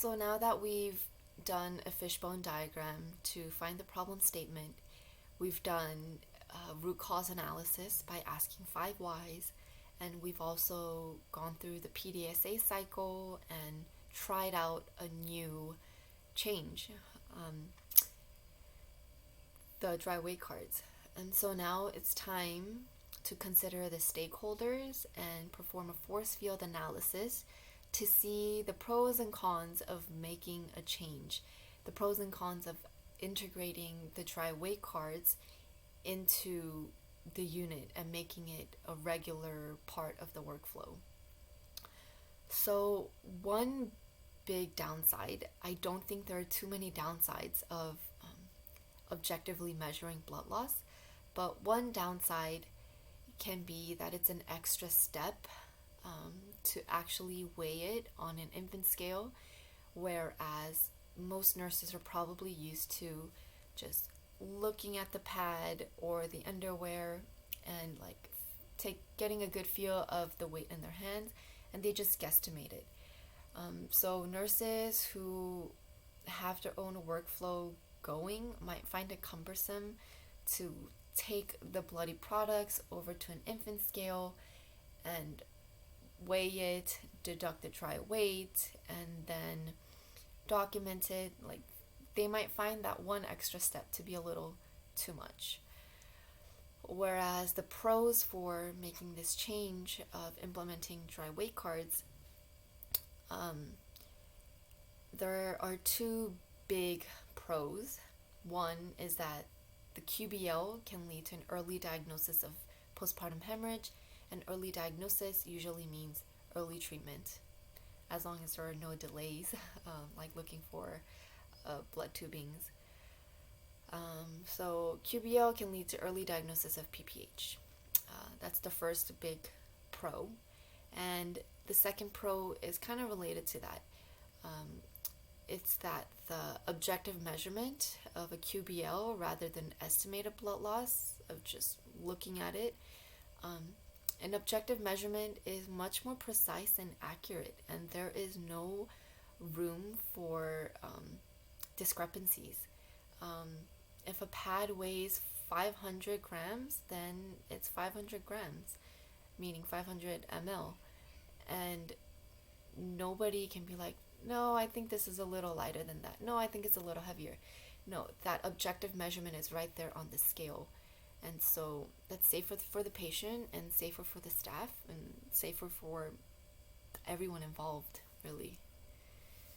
So now that we've done a fishbone diagram to find the problem statement, we've done root cause analysis by asking five whys, and we've also gone through the PDSA cycle and tried out a new change, um, the dry weight cards. And so now it's time to consider the stakeholders and perform a force field analysis to see the pros and cons of making a change, the pros and cons of integrating the dry weight cards into the unit and making it a regular part of the workflow. So, one big downside, I don't think there are too many downsides of objectively measuring blood loss, but one downside can be that it's an extra step to actually weigh it on an infant scale, whereas most nurses are probably used to just looking at the pad or the underwear and like getting a good feel of the weight in their hands, and they just guesstimate it. So nurses who have their own workflow going might find it cumbersome to take the bloody products over to an infant scale and weigh it, deduct the dry weight, and then document it. Like, they might find that one extra step to be a little too much. Whereas the pros for making this change of implementing dry weight cards, there are two big pros. One is that the QBL can lead to an early diagnosis of postpartum hemorrhage, and early diagnosis usually means early treatment, as long as there are no delays, like looking for blood tubings. So QBL can lead to early diagnosis of PPH. That's the first big pro. And the second pro is kind of related to that. It's that the objective measurement of a QBL rather than estimated blood loss of just looking at it, an objective measurement is much more precise and accurate, and there is no room for discrepancies. If a pad weighs 500 grams, then it's 500 grams, meaning 500 ml. And nobody can be like, no, I think this is a little lighter than that. No, I think it's a little heavier. No, that objective measurement is right there on the scale. And so that's safer for the patient and safer for the staff and safer for everyone involved, really.